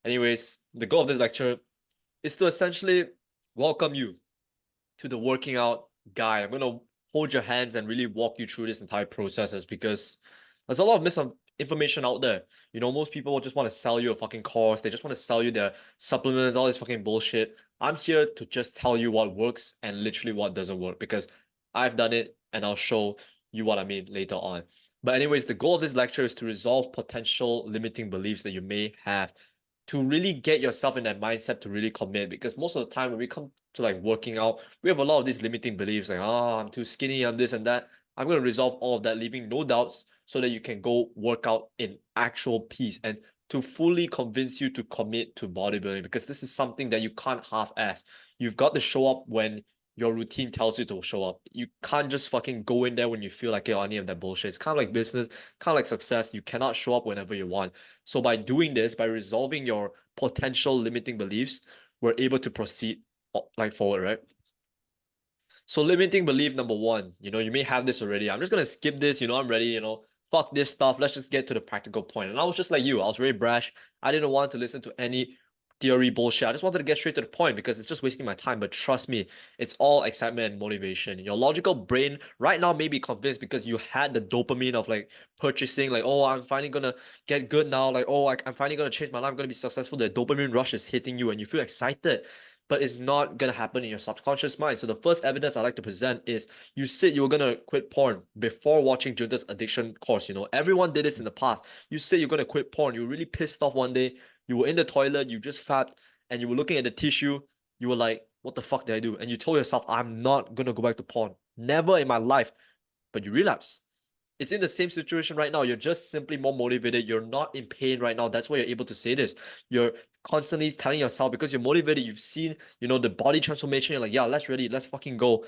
Anyways, the goal of this lecture is to essentially welcome you to the working out guide. I'm going to hold your hands and really walk you through this entire processes because there's a lot of misinformation out there. Most people just want to sell you a fucking course. They just want to sell you their supplements, all this fucking bullshit. I'm here to just tell you what works and literally what doesn't work because I've done it and I'll show you what I mean later on. But anyways, the goal of this lecture is to resolve potential limiting beliefs that you may have to really get yourself in that mindset to really commit, because most of the time when we come to like working out, we have a lot of these limiting beliefs like, I'm too skinny, I'm this and that. I'm going to resolve all of that, leaving no doubts so that you can go work out in actual peace and to fully convince you to commit to bodybuilding, because this is something that you can't half-ass. You've got to show up when your routine tells you to show up. You can't just fucking go in there when you feel like, any of that bullshit. It's kind of like business, kind of like success. You cannot show up whenever you want. So by doing this, by resolving your potential limiting beliefs, we're able to proceed like forward, right? So limiting belief number one, you may have this already. I'm just gonna skip this, I'm ready, fuck this stuff. Let's just get to the practical point. And I was just like you, I was very brash. I didn't want to listen to any theory bullshit. I just wanted to get straight to the point because it's just wasting my time. But trust me, it's all excitement and motivation. Your logical brain right now may be convinced because you had the dopamine of like purchasing, like, oh, I'm finally gonna get good now. Like, oh, I'm finally gonna change my life. I'm gonna be successful. The dopamine rush is hitting you and you feel excited, but it's not gonna happen in your subconscious mind. So the first evidence I like to present is you said you were gonna quit porn before watching Junta's addiction course. Everyone did this in the past. You said you're gonna quit porn. You were really pissed off one day. You were in the toilet, you just fat, and you were looking at the tissue. You were like, what the fuck did I do? And you told yourself, I'm not gonna go back to porn. Never in my life. But you relapse. It's in the same situation right now. You're just simply more motivated. You're not in pain right now. That's why you're able to say this. You're constantly telling yourself, because you're motivated, you've seen, the body transformation. You're like, yeah, let's fucking go.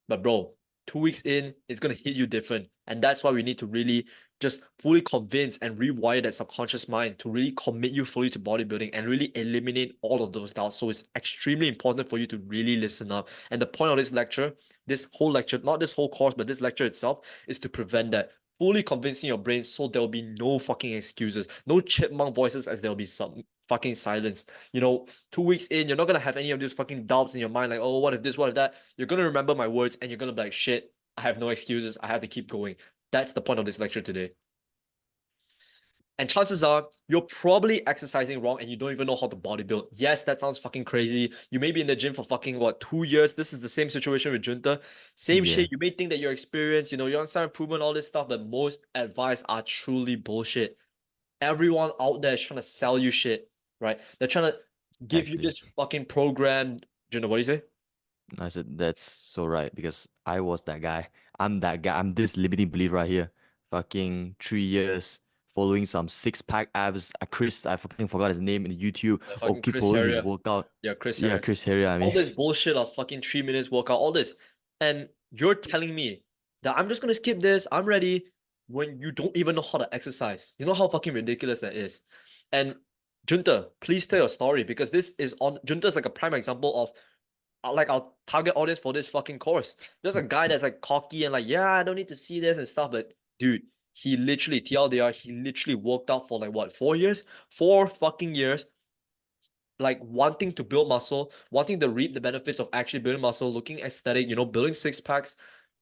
But bro, 2 weeks in, it's gonna hit you different. And that's why we need to really just fully convince and rewire that subconscious mind to really commit you fully to bodybuilding and really eliminate all of those doubts. So it's extremely important for you to really listen up. And the point of this lecture, this whole lecture, not this whole course, but this lecture itself, is to prevent that. Fully convincing your brain so there'll be no fucking excuses, no chipmunk voices, as there'll be some fucking silence. 2 weeks in, you're not gonna have any of these fucking doubts in your mind, like, oh, what if this, what if that? You're gonna remember my words and you're gonna be like, shit, I have no excuses, I have to keep going. That's the point of this lecture today. And chances are you're probably exercising wrong and you don't even know how to bodybuild. Yes, that sounds fucking crazy. You may be in the gym for fucking 2 years. This is the same situation with Junta. Same shit. You may think that you're experienced, you're on some improvement, all this stuff, but most advice are truly bullshit. Everyone out there is trying to sell you shit, right? They're trying to give you this fucking program. Junta, what do you say? I said that's so right because I was that guy. I'm that guy. I'm this limiting belief right here. Fucking 3 years following some six-pack abs. I fucking forgot his name in YouTube. Fucking Keep Chris following his Harrier. workout. Yeah, Chris Yeah, Harrier. Chris Harrier. I All mean, this bullshit of fucking 3 minutes workout, all this. And you're telling me that I'm just gonna skip this, I'm ready, when you don't even know how to exercise. You know how fucking ridiculous that is. And Junta, please tell your story, because this is on Junta's like a prime example of like our target audience for this fucking course. There's a guy that's like cocky and like, yeah, I don't need to see this and stuff, but dude, he literally TLDR, he literally worked out for like what, 4 years? 4 fucking years, like wanting to build muscle, wanting to reap the benefits of actually building muscle, looking aesthetic, building six packs,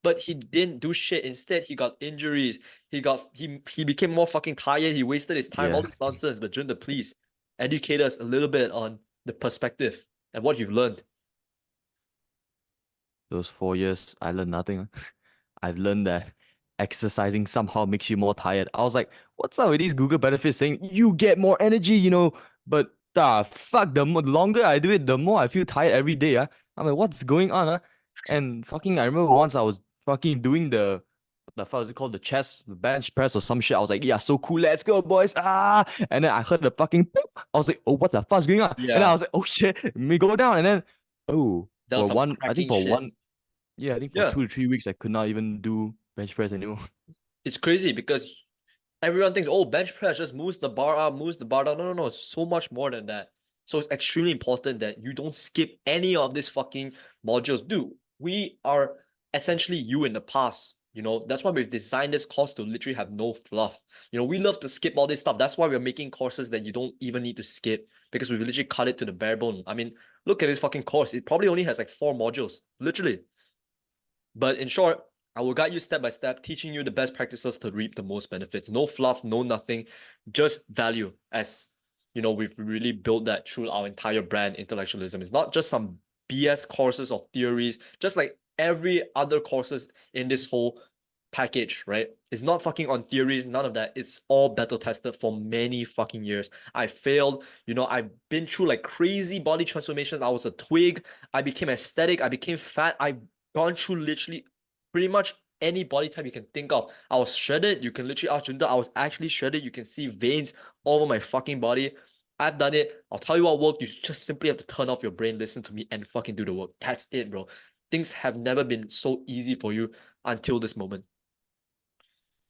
but he didn't do shit. Instead, he got injuries. He became more fucking tired. He wasted his time, all yeah, this nonsense. But Junta, please educate us a little bit on the perspective and what you've learned. those 4 years I learned nothing. I've learned that exercising somehow makes you more tired. I was like, what's up with these Google benefits saying you get more energy? But the longer I do it, the more I feel tired every day. I'm like, what's going on? And fucking, I remember once I was fucking doing what the fuck is it called? The bench press or some shit. I was like, yeah, so cool, let's go, boys. And then I heard the fucking boop. I was like, oh, what the fuck's going on? And then I Yeah, was like, oh shit, me go down. And then, oh, that was some I think cracking for shit. one, yeah, I think for Yeah, 2 to 3 weeks, I could not even do bench press anymore. it's crazy because everyone thinks, oh, bench press just moves the bar up, moves the bar down. No, no, no. It's so much more than that. So it's extremely important that you don't skip any of these fucking modules. Dude, we are essentially you in the past. You know, that's why we've designed this course to literally have no fluff. You know, we love to skip all this stuff. That's why we're making courses that you don't even need to skip, because we've literally cut it to the bare bone. I mean, look at this fucking course. It probably only has like 4 modules, literally. But in short, I will guide you step by step, teaching you the best practices to reap the most benefits. No fluff, no nothing, just value. As you know, we've really built that through our entire brand, Intellectualism. It's not just some BS courses of theories, just like every other courses in this whole package, right? It's not fucking on theories, none of that. It's all battle tested for many fucking years. I failed, you know, I've been through like crazy body transformations. I was a twig, I became aesthetic, I became fat, I've gone through literally pretty much any body type you can think of. I was shredded. You can literally ask Junta. I was actually shredded. You can see veins all over my fucking body. I've done it. I'll tell you what worked. You just simply have to turn off your brain, listen to me, and fucking do the work. That's it, bro. Things have never been so easy for you until this moment.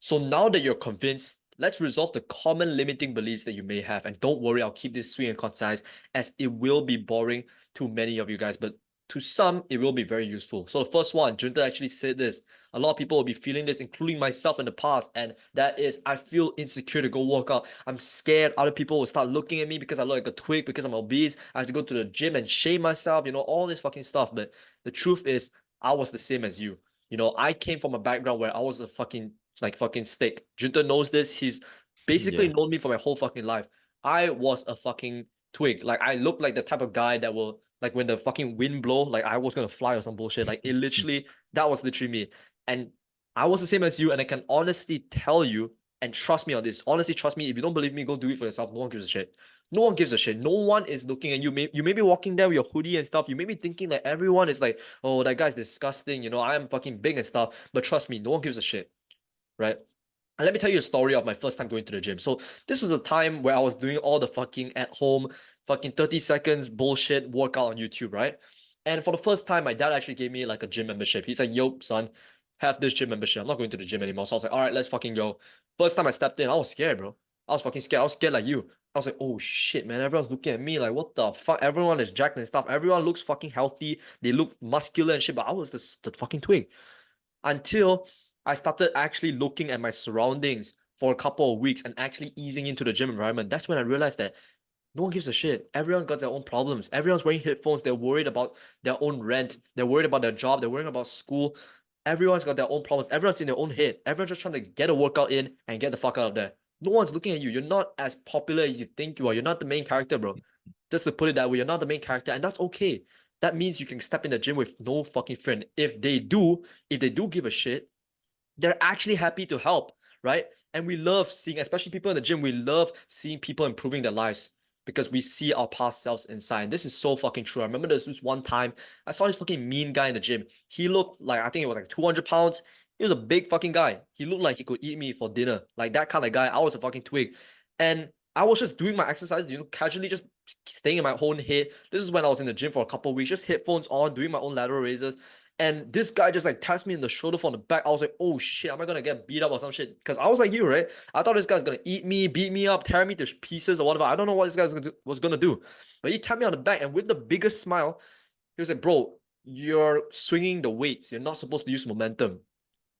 So now that you're convinced, let's resolve the common limiting beliefs that you may have. And don't worry, I'll keep this sweet and concise, as it will be boring to many of you guys, but to some, it will be very useful. So the first one, Junta actually said this. A lot of people will be feeling this, including myself in the past, and that is, I feel insecure to go work out. I'm scared other people will start looking at me because I look like a twig, because I'm obese. I have to go to the gym and shame myself, you know, all this fucking stuff. But the truth is, I was the same as you. You know, I came from a background where I was a fucking stick. Junta knows this. He's basically known me for my whole fucking life. I was a fucking twig. Like, I looked like the type of guy that will, like, when the fucking wind blow, like I was gonna fly or some bullshit. Like, it literally, that was literally me. And I was the same as you, and I can honestly tell you, and trust me on this. Honestly, trust me. If you don't believe me, go do it for yourself. No one gives a shit. No one gives a shit. No one is looking at you. You may be walking there with your hoodie and stuff. You may be thinking that everyone is like, oh, that guy's disgusting. You know, I am fucking big and stuff. But trust me, no one gives a shit, right? And let me tell you a story of my first time going to the gym. So this was a time where I was doing all the fucking at home, fucking 30 seconds bullshit workout on YouTube, right? And for the first time, my dad actually gave me like a gym membership. He's like, yo, son, have this gym membership. I'm not going to the gym anymore. So I was like, all right, let's fucking go. First time I stepped in, I was scared, bro. I was fucking scared. I was scared like you. I was like, oh shit, man. Everyone's looking at me like, what the fuck? Everyone is jacked and stuff. Everyone looks fucking healthy. They look muscular and shit, but I was the fucking twig. Until I started actually looking at my surroundings for a couple of weeks and actually easing into the gym environment. That's when I realized that no one gives a shit. Everyone got their own problems. Everyone's wearing headphones. They're worried about their own rent. They're worried about their job. They're worried about school. Everyone's got their own problems. Everyone's in their own head. Everyone's just trying to get a workout in and get the fuck out of there. No one's looking at you. You're not as popular as you think you are. You're not the main character, bro. Just to put it that way, you're not the main character, and that's okay. That means you can step in the gym with no fucking friend. If they do give a shit, they're actually happy to help, right? And we love seeing, especially people in the gym, we love seeing people improving their lives because we see our past selves inside. And this is so fucking true. I remember there's this one time I saw this fucking mean guy in the gym. He looked like, I think it was like 200 pounds. He was a big fucking guy. He looked like he could eat me for dinner. Like that kind of guy. I was a fucking twig. And I was just doing my exercises, you know, casually just staying in my own head. This is when I was in the gym for a couple of weeks, just headphones on, doing my own lateral raises. And this guy just like taps me in the shoulder from the back. I was like, oh shit, am I gonna get beat up or some shit? Because I was like you, right? I thought this guy's gonna eat me, beat me up, tear me to pieces or whatever. I don't know what this guy was gonna do. But he tapped me on the back, and with the biggest smile, he was like, bro, you're swinging the weights. You're not supposed to use momentum.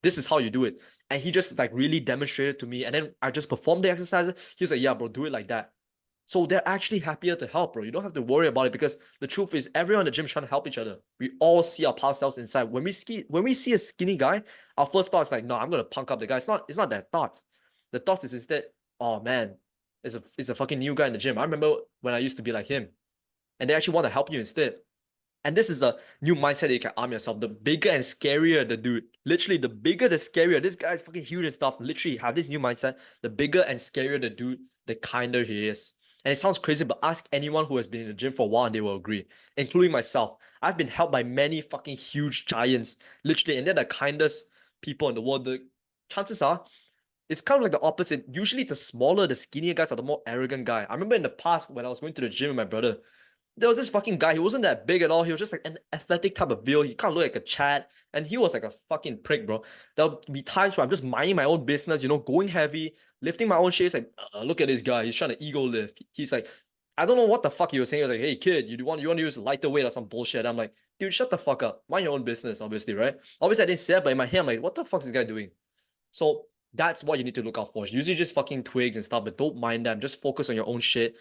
This is how you do it. And he just like really demonstrated to me. And then I just performed the exercises. He was like, yeah, bro, do it like that. So they're actually happier to help, bro. You don't have to worry about it, because the truth is everyone in the gym is trying to help each other. We all see our past selves inside. When we see a skinny guy, our first thought is like, no, I'm gonna punk up the guy. It's not that thought. The thought is instead, oh man, it's a fucking new guy in the gym. I remember when I used to be like him. And they actually want to help you instead. And this is a new mindset that you can arm yourself. The bigger and scarier the dude, literally, the bigger the scarier. This guy's fucking huge and stuff. Literally, have this new mindset. The bigger and scarier the dude, the kinder he is. And it sounds crazy, but ask anyone who has been in the gym for a while and they will agree, including myself. I've been helped by many fucking huge giants, literally, and they're the kindest people in the world. The chances are, it's kind of like the opposite. Usually, the smaller, the skinnier guys are the more arrogant guy. I remember in the past when I was going to the gym with my brother, there was this fucking guy. He wasn't that big at all. He was just like an athletic type of build. He kind of looked like a Chad, and he was like a fucking prick, bro. There'll be times where I'm just minding my own business, you know, going heavy, lifting my own shit. Like, look at this guy. He's trying to ego lift. He's like I don't know what the fuck he was saying. He was like, hey kid, you want to use lighter weight or some bullshit. I'm like, dude, shut the fuck up. Mind your own business, obviously, right? Obviously, I didn't say it, but in my head, I'm like, what the fuck is this guy doing? So that's what you need to look out for. It's usually just fucking twigs and stuff, but don't mind them. Just focus on your own shit.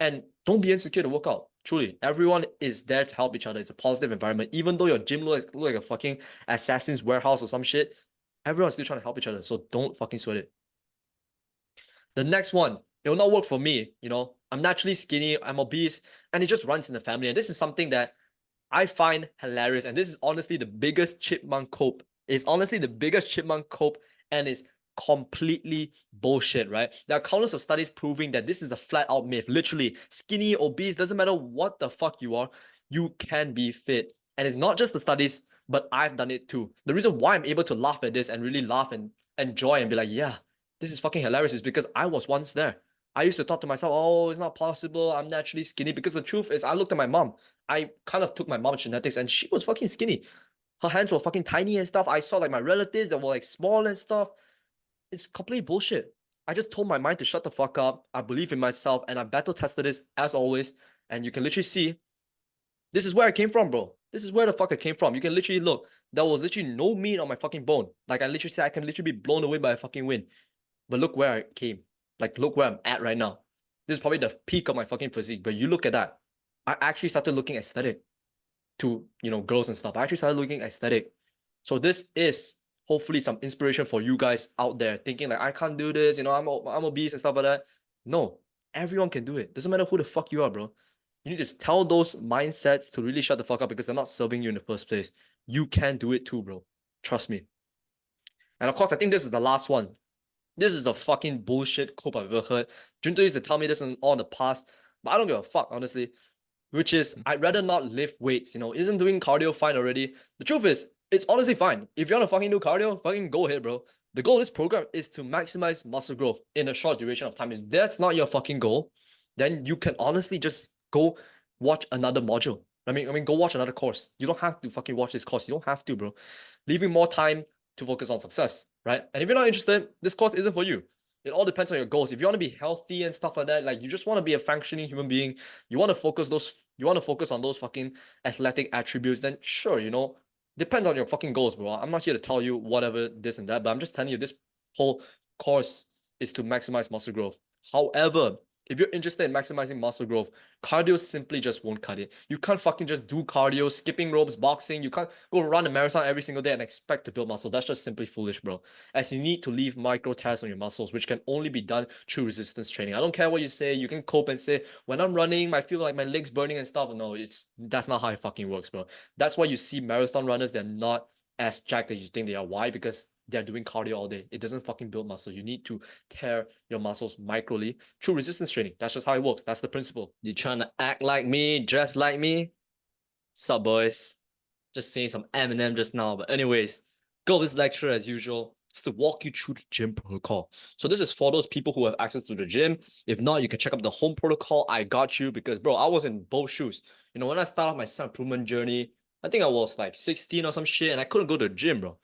And don't be insecure to work out. Truly, everyone is there to help each other. It's a positive environment. Even though your gym looks like a fucking assassin's warehouse or some shit, everyone's still trying to help each other. So don't fucking sweat it. The next one, it will not work for me. You know, I'm naturally skinny, I'm obese, and it just runs in the family. And this is something that I find hilarious. And this is honestly the biggest chipmunk cope. It's honestly the biggest chipmunk cope, and it's completely bullshit, right? There are countless of studies proving that this is a flat out myth. Literally, skinny, obese, doesn't matter what the fuck you are, you can be fit. And it's not just the studies, but I've done it too. The reason why I'm able to laugh at this and really laugh and enjoy and be like, yeah, this is fucking hilarious is because I was once there. I used to talk to myself, oh, it's not possible. I'm naturally skinny. Because the truth is, I looked at my mom. I kind of took my mom's genetics and she was fucking skinny. Her hands were fucking tiny and stuff. I saw like my relatives that were like small and stuff. It's complete bullshit. I just told my mind to shut the fuck up. I believe in myself and I battle tested this as always. And you can literally see this is where I came from, bro. This is where the fuck I came from. You can literally look. There was literally no meat on my fucking bone. Like I literally said, I can literally be blown away by a fucking wind. But look where I came. Like, look where I'm at right now. This is probably the peak of my fucking physique. But you look at that. I actually started looking aesthetic to, you know, girls and stuff. I actually started looking aesthetic. So this is hopefully some inspiration for you guys out there thinking like, I can't do this, you know, I'm obese and stuff like that. No, everyone can do it. Doesn't matter who the fuck you are, bro. You need to tell those mindsets to really shut the fuck up because they're not serving you in the first place. You can do it too, bro. Trust me. And of course, I think this is the last one. This is the fucking bullshit cope I've ever heard. Junto used to tell me this in all the past, but I don't give a fuck, honestly. Which is, I'd rather not lift weights, you know, isn't doing cardio fine already? The truth is, it's honestly fine. If you want to fucking do cardio, fucking go ahead, bro. The goal of this program is to maximize muscle growth in a short duration of time. If that's not your fucking goal, then you can honestly just go watch another module. I mean, go watch another course. You don't have to fucking watch this course. You don't have to, bro. Leaving more time to focus on success, right? And if you're not interested, this course isn't for you. It all depends on your goals. If you want to be healthy and stuff like that, like you just want to be a functioning human being, you want to focus on those fucking athletic attributes, then sure, you know, depends on your fucking goals, bro. I'm not here to tell you whatever this and that, but I'm just telling you this whole course is to maximize muscle growth. However, if you're interested in maximizing muscle growth, cardio simply just won't cut it. You can't fucking just do cardio, skipping ropes, boxing. You can't go run a marathon every single day and expect to build muscle. That's just simply foolish, bro. As you need to leave micro tears on your muscles, which can only be done through resistance training. I don't care what you say. You can cope and say, when I'm running, I feel like my legs burning and stuff. No, that's not how it fucking works, bro. That's why you see marathon runners, they're not as jacked as you think they are. Why? Because they're doing cardio all day. It doesn't fucking build muscle. You need to tear your muscles microly through resistance training. That's just how it works. That's the principle. You trying to act like me, dress like me? Sup, boys? Just saying some Eminem just now. But anyways, go this lecture as usual. It's to walk you through the gym protocol. So this is for those people who have access to the gym. If not, you can check out the home protocol. I got you because, bro, I was in both shoes. You know, when I started my self-improvement journey, I think I was like 16 or some shit, and I couldn't go to the gym, bro.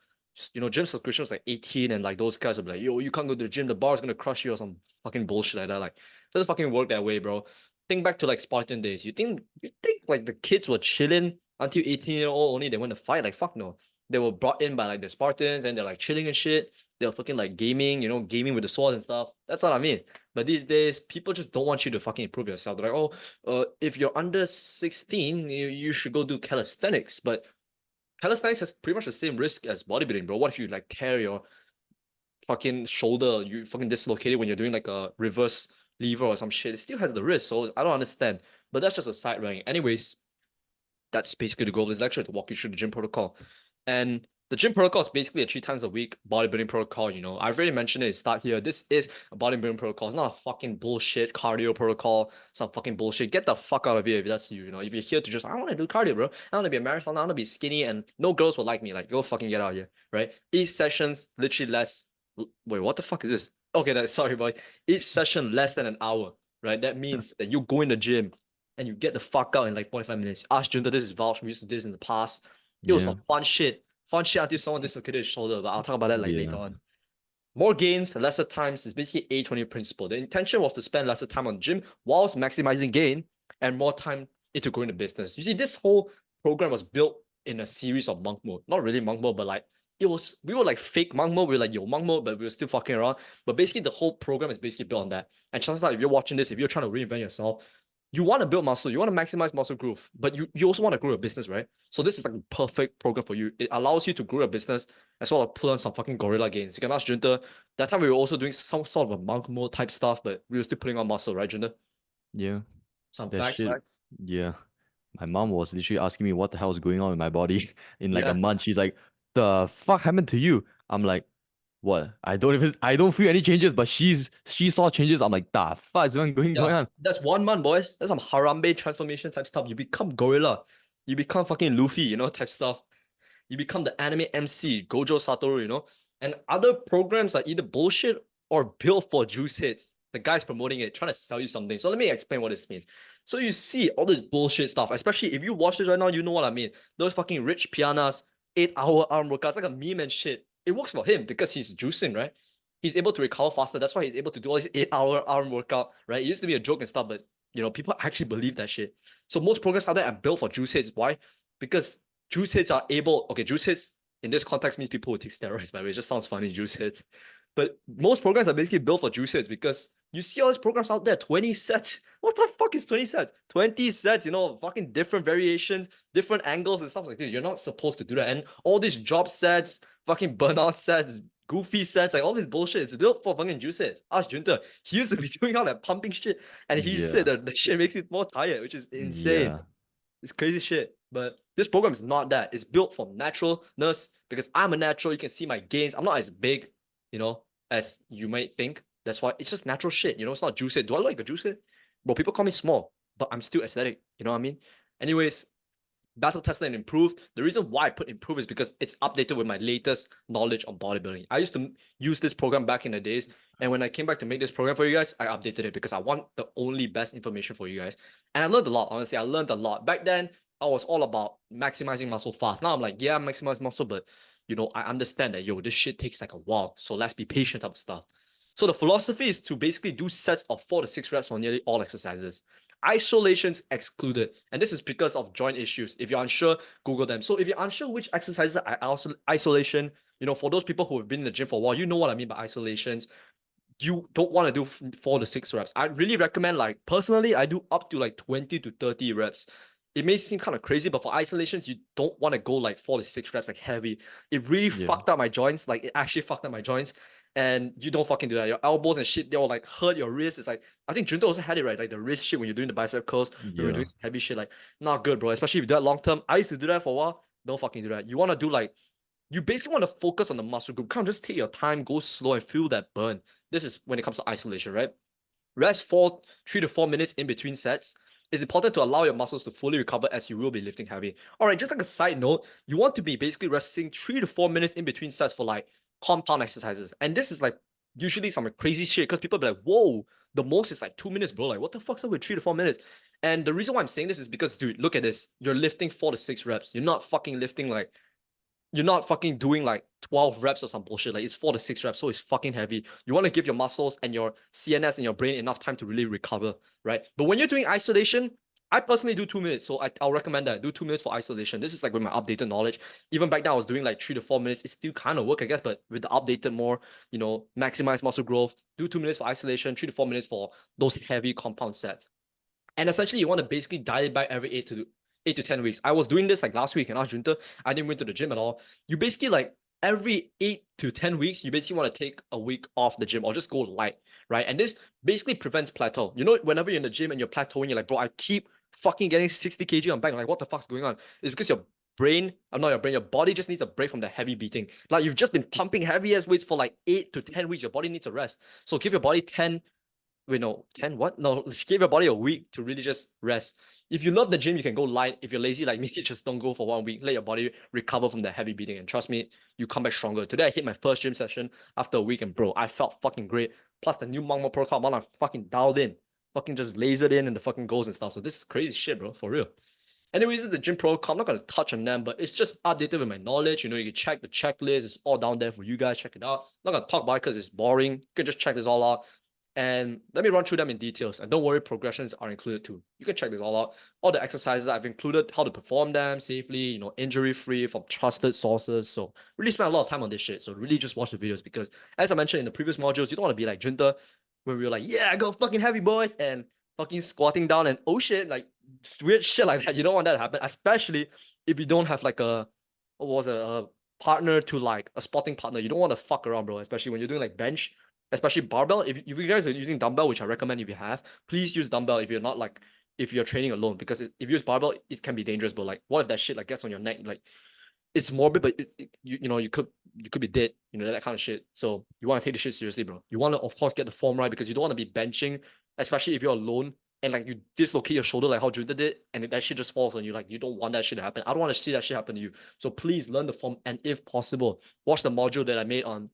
You know, gym subscription was like 18, and like those guys would be like, yo, you can't go to the gym, the bar's gonna crush you or some fucking bullshit like that. Like, it doesn't fucking work that way, bro. Think back to like Spartan days. You think like the kids were chilling until 18-year-old only they went to fight? Like, fuck no. They were brought in by like the Spartans and they're like chilling and shit. They're fucking like gaming, you know, gaming with the sword and stuff. That's what I mean. But these days, people just don't want you to fucking improve yourself. They're like, oh, if you're under 16, you should go do calisthenics. But calisthenics has pretty much the same risk as bodybuilding, bro. What if you like tear your fucking shoulder, you fucking dislocated when you're doing like a reverse lever or some shit? It still has the risk, so I don't understand. But that's just a side rank. Anyways, that's basically the goal of this lecture, to walk you through the gym protocol. And the gym protocol is basically a 3 times a week bodybuilding protocol. You know, I've already mentioned it. Start here. This is a bodybuilding protocol. It's not a fucking bullshit cardio protocol. Some fucking bullshit. Get the fuck out of here if that's you. You know, if you're here to just, I want to do cardio, bro. I want to be a marathon. I want to be skinny, and no girls will like me. Like, go fucking get out of here, right? Each session's literally less. Wait, what the fuck is this? Okay, sorry, boy. Each session less than an hour, right? That means that you go in the gym and you get the fuck out in like 45 minutes. Ask Junta, this is Vouch. We used to do this in the past. It was some fun shit. Fun shit until someone dislocated his shoulder, but I'll talk about that like later on. More gains, lesser times is basically 80-20 principle. The intention was to spend lesser time on the gym whilst maximizing gain and more time into growing the business. You see, this whole program was built in a series of monk mode. Not really monk mode, but like we were like fake monk mode. We were like monk mode, but we were still fucking around. But basically the whole program is basically built on that. And chances are if you're watching this, if you're trying to reinvent yourself, you want to build muscle, you want to maximize muscle growth, but you also want to grow your business, right? So this is like a perfect program for you. It allows you to grow your business as well as pull on some fucking gorilla gains. You can ask Junta. That time we were also doing some sort of a monk mode type stuff, but we were still putting on muscle, right, Junta? Yeah, Some that facts. shit. Yeah. My mom was literally asking me what the hell is going on in my body in like a Yeah. month. She's like, "The fuck happened to you?" I'm like, "What? I don't feel any changes, but she saw changes." I'm like, "The fuck is going Yeah. on?" That's 1 month, boys. That's some Harambe transformation type stuff. You become gorilla. You become fucking Luffy, type stuff. You become the anime MC, Gojo Satoru, And other programs are either bullshit or built for juice hits. The guy's promoting it, trying to sell you something. So let me explain what this means. So you see all this bullshit stuff, especially if you watch this right now, you know what I mean. Those fucking rich pianas, 8-hour arm workouts, like a meme and shit. It works for him because he's juicing, right? He's able to recover faster. That's why he's able to do all these 8-hour arm workout, right? It used to be a joke and stuff, but people actually believe that shit. So most programs out there are built for juice hits. Why? Because juice hits are able, okay, juice hits in this context means people who take steroids, by the way. It just sounds funny, juice hits. But most programs are basically built for juice hits because you see all these programs out there, 20 sets. What the fuck is 20 sets? 20 sets, fucking different variations, different angles and stuff like that. You're not supposed to do that. And all these job sets, fucking burnout sets, goofy sets, like all this bullshit is built for fucking juice hits. Ask Junta. He used to be doing all that pumping shit, and he said Yeah. that the shit makes it more tired, which is insane. Yeah. It's crazy shit. But this program is not that. It's built for naturalness because I'm a natural. You can see my gains. I'm not as big, as you might think. That's why it's just natural shit. It's not juicy. Do I look like a juicy? Bro, people call me small, but I'm still aesthetic. You know what I mean? Anyways, battle tested and improved. The reason why I put improve is because it's updated with my latest knowledge on bodybuilding. I used to use this program back in the days, and when I came back to make this program for you guys, I updated it because I want the only best information for you guys. And I learned a lot, honestly. I learned a lot. Back then, I was all about maximizing muscle fast. Now I'm like, yeah, maximize muscle, but I understand that this shit takes like a while. So let's be patient type of stuff. So the philosophy is to basically do sets of 4 to 6 reps on nearly all exercises. Isolations excluded. And this is because of joint issues. If you're unsure, Google them. So if you're unsure which exercises are isolation, for those people who have been in the gym for a while, you know what I mean by isolations. You don't want to do 4 to 6 reps. I really recommend, like, personally, I do up to like 20 to 30 reps. It may seem kind of crazy, but for isolations, you don't want to go like 4 to 6 reps, like heavy. It really Yeah. fucked up my joints. Like, it actually fucked up my joints. And you don't fucking do that. Your elbows and shit, they'll like hurt your wrists. It's like, I think Junto also had it, right? Like the wrist shit when you're doing the bicep curls, when you're doing Yeah. heavy shit, like, not good, bro. Especially if you do that long term. I used to do that for a while. Don't fucking do that. You want to do like, you basically want to focus on the muscle group. Can't just take your time, go slow, and feel that burn. This is when it comes to isolation, right? Rest 3 to 4 minutes in between sets. It's important to allow your muscles to fully recover as you will be lifting heavy. All right, just like a side note, you want to be basically resting 3 to 4 minutes in between sets for like compound exercises. And this is like usually some crazy shit because people be like, whoa, the most is like 2 minutes, bro. Like, what the fuck's up with 3 to 4 minutes? And the reason why I'm saying this is because, dude, look at this. You're lifting 4 to 6 reps. You're not fucking lifting like you're not fucking doing like 12 reps or some bullshit. Like, it's 4 to 6 reps, so it's fucking heavy. You want to give your muscles and your CNS and your brain enough time to really recover, right? But when you're doing isolation, I personally do 2 minutes, so I'll recommend that. Do 2 minutes for isolation. This is like with my updated knowledge. Even back then, I was doing like 3 to 4 minutes. It still kind of work, I guess, but with the updated more, maximize muscle growth. Do 2 minutes for isolation, 3 to 4 minutes for those heavy compound sets. And essentially, you want to basically dial it back every 8 to 10 weeks. I was doing this like last week and asked Junta. I didn't went to the gym at all. You basically like every 8 to 10 weeks, you basically want to take a week off the gym or just go light, right? And this basically prevents plateau. Whenever you're in the gym and you're plateauing, you're like, bro, I keep fucking getting 60 kg on back. Like, what the fuck's going on? It's because your brain, I'm not your brain, your body just needs a break from the heavy beating. Like, you've just been pumping heavy ass weights for like 8 to 10 weeks. Your body needs a rest. So give your body 10. Wait, no, 10 what? No, give your body a week to really just rest. If you love the gym, you can go light. If you're lazy like me, just don't go for 1 week. Let your body recover from the heavy beating. And trust me, you come back stronger. Today, I hit my first gym session after a week, and bro, I felt fucking great. Plus, the new Mangmo Pro Club, I'm fucking dialed in. Fucking just lasered in and the fucking goals and stuff. So this is crazy shit, bro. For real. Anyways, this is the Gym Protocol. I'm not gonna touch on them, but it's just updated with my knowledge. You know, you can check the checklist. It's all down there for you guys. Check it out. I'm not gonna talk about it because it's boring. You can just check this all out. And let me run through them in details. And don't worry, progressions are included too. You can check this all out. All the exercises I've included, how to perform them safely, you know, injury-free from trusted sources. So really spend a lot of time on this shit. So really just watch the videos because as I mentioned in the previous modules, you don't want to be like Junta when we were like, yeah, go fucking heavy boys and fucking squatting down and oh shit, like weird shit like that. You don't want that to happen, especially if you don't have like a partner to like a spotting partner. You don't want to fuck around, bro, especially when you're doing like bench, especially barbell. If you guys are using dumbbell, which I recommend if you have, please use dumbbell if you're not like if you're training alone, because if you use barbell, it can be dangerous. But like, what if that shit like gets on your neck? Like, it's morbid, but you know you could be dead. You know that kind of shit. So you want to take the shit seriously, bro. You want to of course get the form right because you don't want to be benching, especially if you're alone and like you dislocate your shoulder like how Junta did, and that shit just falls on you. Like you don't want that shit to happen. I don't want to see that shit happen to you. So please learn the form, and if possible, watch the module that I made on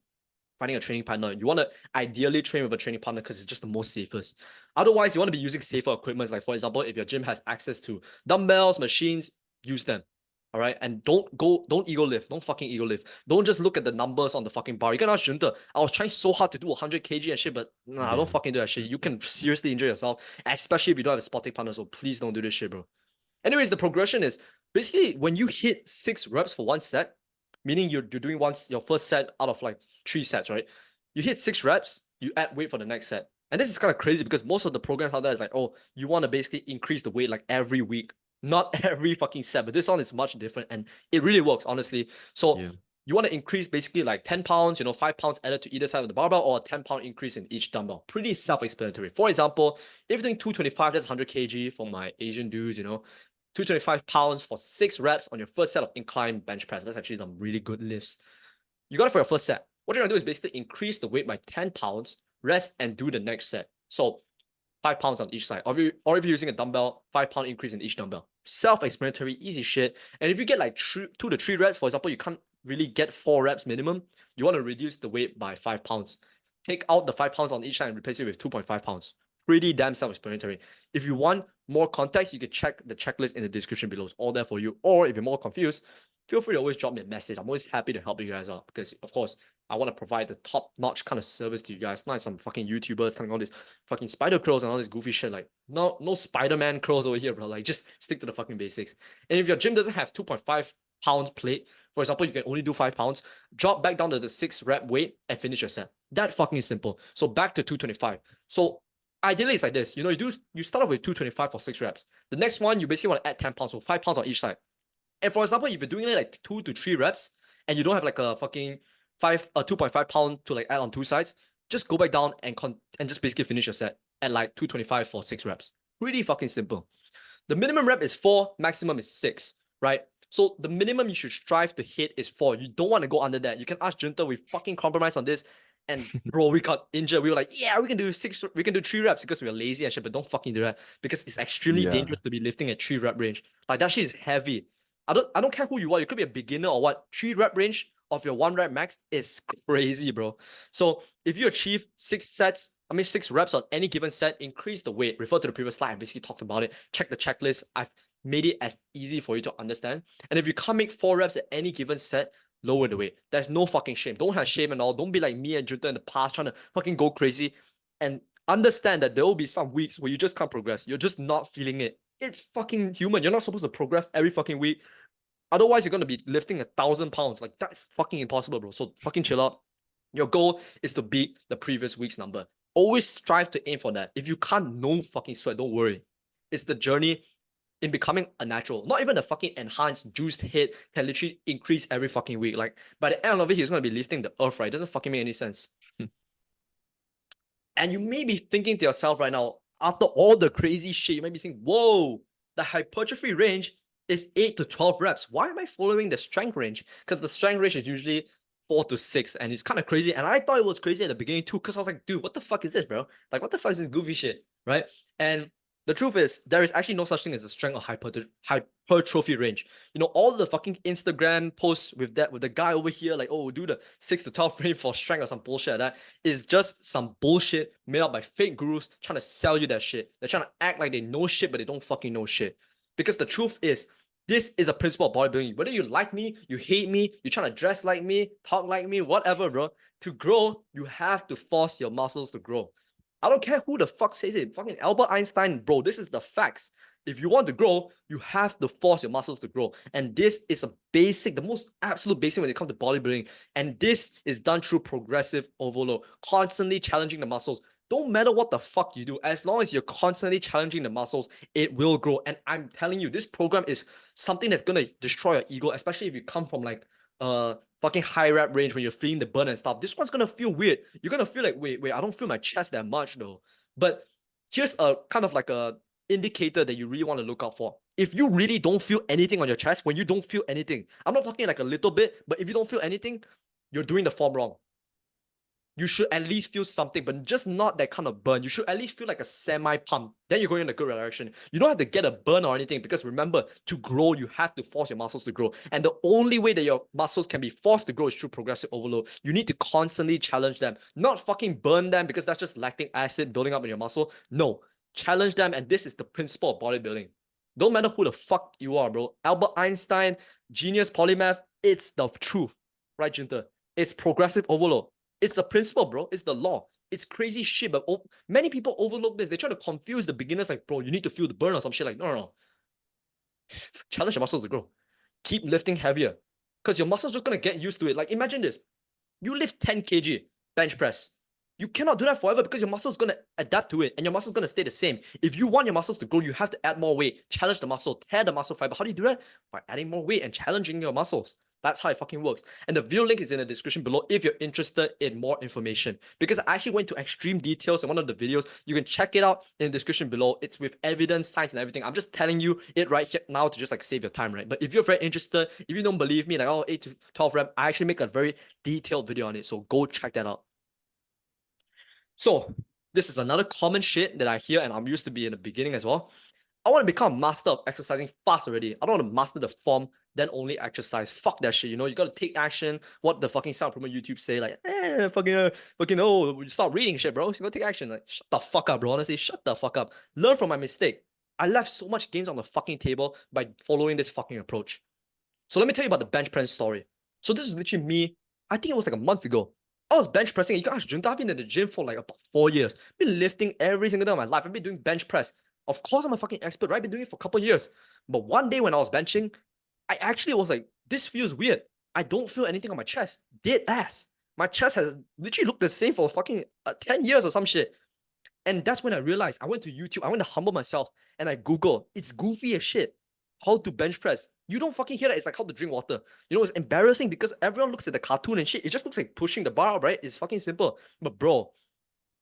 finding a training partner. You want to ideally train with a training partner because it's just the most safest. Otherwise, you want to be using safer equipment. Like for example, if your gym has access to dumbbells, machines, use them. All right. And don't ego lift. Don't fucking ego lift. Don't just look at the numbers on the fucking bar. You can ask Junta. I was trying so hard to do 100 kg and shit, but nah, Yeah. don't fucking do that shit. You can seriously injure yourself, especially if you don't have a spotting partner. So please don't do this shit, bro. Anyways, the progression is basically when you hit 6 reps for one set, meaning you're doing your first set out of like 3 sets, right? You hit 6 reps, you add weight for the next set. And this is kind of crazy because most of the programs out there is like, oh, you want to basically increase the weight like every week, not every fucking set. But this one is much different and it really works, honestly. So Yeah. you want to increase basically like 10 pounds, you know, 5 pounds added to either side of the barbell or a 10-pound increase in each dumbbell. Pretty self-explanatory. For example, if you're doing 225, that's 100 kg for my Asian dudes, you know, 225 pounds for 6 reps on your first set of incline bench press. That's actually some really good lifts. You got it for your first set. What you're gonna do is basically increase the weight by 10 pounds, rest, and do the next set. So 5 pounds on each side. Or if you're using a dumbbell, 5-pound increase in each dumbbell. Self-explanatory, easy shit. And if you get like 2 to 3 reps, for example, you can't really get 4 reps minimum, you want to reduce the weight by 5 pounds. Take out the 5 pounds on each side and replace it with 2.5 pounds. Pretty damn self-explanatory. If you want more context, you can check the checklist in the description below. It's all there for you. Or if you're more confused, feel free to always drop me a message. I'm always happy to help you guys out because, of course, I want to provide the top-notch kind of service to you guys. Not some fucking YouTubers telling all this fucking spider curls and all this goofy shit. Like, no Spider-Man curls over here, bro. Like, just stick to the fucking basics. And if your gym doesn't have 2.5 pound plate, for example, you can only do 5 pounds, drop back down to the 6 rep weight and finish your set. That fucking simple. So back to 225. So ideally it's like this. You know, you start off with 225 for 6 reps. The next one, you basically want to add 10 pounds, so 5 pounds on each side. And for example, if you're doing it like 2 to 3 reps and you don't have like a fucking 2.5 pound to like add on 2 sides, just go back down and just basically finish your set at like 225 for 6 reps. Pretty fucking simple. The minimum rep is 4, maximum is 6, right? So the minimum you should strive to hit is 4. You don't want to go under that. You can ask Junta, we fucking compromise on this. And bro, we got injured. We were like, yeah, we can do 3 reps because we were lazy and shit, but don't fucking do that because it's extremely dangerous to be lifting at 3 rep range. Like that shit is heavy. I don't care who you are. You could be a beginner or what. 3 rep range of your 1 rep max is crazy, bro. So if you achieve 6 reps on any given set, increase the weight. Refer to the previous slide. I basically talked about it. Check the checklist. I've made it as easy for you to understand. And if you can't make 4 reps at any given set, lower the weight. There's no fucking shame. Don't have shame at all. Don't be like me and Junta in the past trying to fucking go crazy. And understand that there will be some weeks where you just can't progress. You're just not feeling it. It's fucking human. You're not supposed to progress every fucking week. Otherwise, you're going to be lifting 1,000 pounds. Like, that's fucking impossible, bro. So fucking chill out. Your goal is to beat the previous week's number. Always strive to aim for that. If you can't, no fucking sweat. Don't worry. It's the journey in becoming a natural. Not even a fucking enhanced, juiced head can literally increase every fucking week. Like, by the end of it, he's going to be lifting the earth, right? It doesn't fucking make any sense. And you may be thinking to yourself right now, after all the crazy shit, you might be saying, whoa, the hypertrophy range is 8 to 12 reps. Why am I following the strength range? Because the strength range is usually 4 to 6, and it's kind of crazy. And I thought it was crazy at the beginning too, because I was like, dude, what the fuck is this, bro? Like, what the fuck is this goofy shit, right? And the truth is, there is actually no such thing as a strength or hypertrophy range. You know, all the fucking Instagram posts with the guy over here, like, oh, do the 6 to 12 range for strength or some bullshit like that, is just some bullshit made up by fake gurus trying to sell you that shit. They're trying to act like they know shit, but they don't fucking know shit. Because the truth is, this is a principle of bodybuilding. Whether you like me, you hate me, you're trying to dress like me, talk like me, whatever, bro. To grow, you have to force your muscles to grow. I don't care who the fuck says it. Fucking Albert Einstein, bro. This is the facts. If you want to grow, you have to force your muscles to grow. And this is a basic, the most absolute basic when it comes to bodybuilding. And this is done through progressive overload, constantly challenging the muscles. Don't matter what the fuck you do, as long as you're constantly challenging the muscles, it will grow. And I'm telling you, this program is something that's gonna destroy your ego, especially if you come from like fucking high rep range when you're feeling the burn and stuff. This one's gonna feel weird. You're gonna feel like, wait, I don't feel my chest that much though. But here's a kind of like a indicator that you really want to look out for. If you really don't feel anything on your chest, when you don't feel anything, I'm not talking like a little bit, but if you don't feel anything, you're doing the form wrong. You should at least feel something, but just not that kind of burn. You should at least feel like a semi-pump. Then you're going in a good direction. You don't have to get a burn or anything, because remember, to grow, you have to force your muscles to grow. And the only way that your muscles can be forced to grow is through progressive overload. You need to constantly challenge them, not fucking burn them, because that's just lactic acid building up in your muscle. No, challenge them, and this is the principle of bodybuilding. Don't matter who the fuck you are, bro. Albert Einstein, genius polymath, it's the truth. Right, Jinter? It's progressive overload. It's a principle, bro. It's the law. It's crazy shit, but many people overlook this. They try to confuse the beginners, like, bro, you need to feel the burn or some shit. Like, no. Challenge your muscles to grow. Keep lifting heavier, because your muscles just gonna get used to it. Like, imagine this: you lift 10 kg bench press. You cannot do that forever, because your muscles gonna adapt to it, and your muscles gonna stay the same. If you want your muscles to grow, you have to add more weight, challenge the muscle, tear the muscle fiber. How do you do that? By adding more weight and challenging your muscles. That's how it fucking works. And the video link is in the description below if you're interested in more information, because I actually went to extreme details in one of the videos. You can check it out in the description below. It's with evidence, science, and everything. I'm just telling you it right here now to just like save your time, right? But if you're very interested, if you don't believe me, like, oh, 8 to 12 rep, I actually make a very detailed video on it. So go check that out. So this is another common shit that I hear, and I'm used to be in the beginning as well. I want to become a master of exercising fast already. I don't want to master the form, then only exercise. Fuck that shit. You know, you gotta take action. What the fucking self-promote YouTube say, like, fucking oh, stop reading shit, bro. You gotta take action. Like, shut the fuck up, bro. Honestly, shut the fuck up. Learn from my mistake. I left so much gains on the fucking table by following this fucking approach. So let me tell you about the bench press story. So this is literally me. I think it was like a month ago. I was bench pressing. You can ask Junta. I've been in the gym for like about 4 years. Been lifting every single day of my life. I've been doing bench press. Of course, I'm a fucking expert, right? I've been doing it for a couple of years. But one day when I was benching, I actually was like, this feels weird. I don't feel anything on my chest. Dead ass. My chest has literally looked the same for fucking 10 years or some shit. And that's when I realized, I went to YouTube. I went to humble myself and I Googled. It's goofy as shit. How to bench press. You don't fucking hear that. It's like how to drink water. You know, it's embarrassing because everyone looks at the cartoon and shit. It just looks like pushing the bar up, right? It's fucking simple. But bro,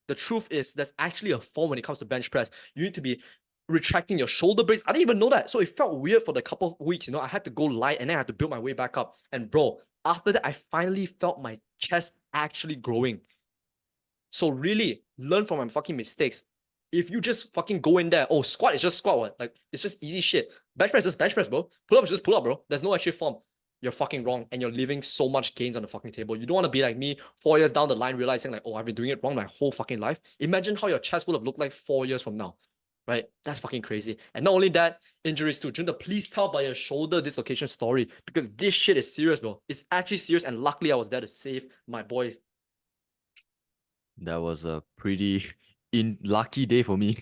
the truth is there's actually a form when it comes to bench press. You need to be retracting your shoulder blades. I didn't even know that. So it felt weird for the couple of weeks. You know, I had to go light and then I had to build my way back up. And bro, after that, I finally felt my chest actually growing. So really learn from my fucking mistakes. If you just fucking go in there, oh, squat is just squat, what? Like, it's just easy shit. Bench press is just bench press, bro. Pull up is just pull up, bro. There's no actual form. You're fucking wrong, and you're leaving so much gains on the fucking table. You don't want to be like me 4 years down the line realizing like, oh, I've been doing it wrong my whole fucking life. Imagine how your chest would have looked like 4 years from now, right? That's fucking crazy. And not only that, injuries too. Junta, please tell about your shoulder dislocation story, because this shit is serious, bro. It's actually serious, and luckily I was there to save my boy. That was a pretty lucky day for me.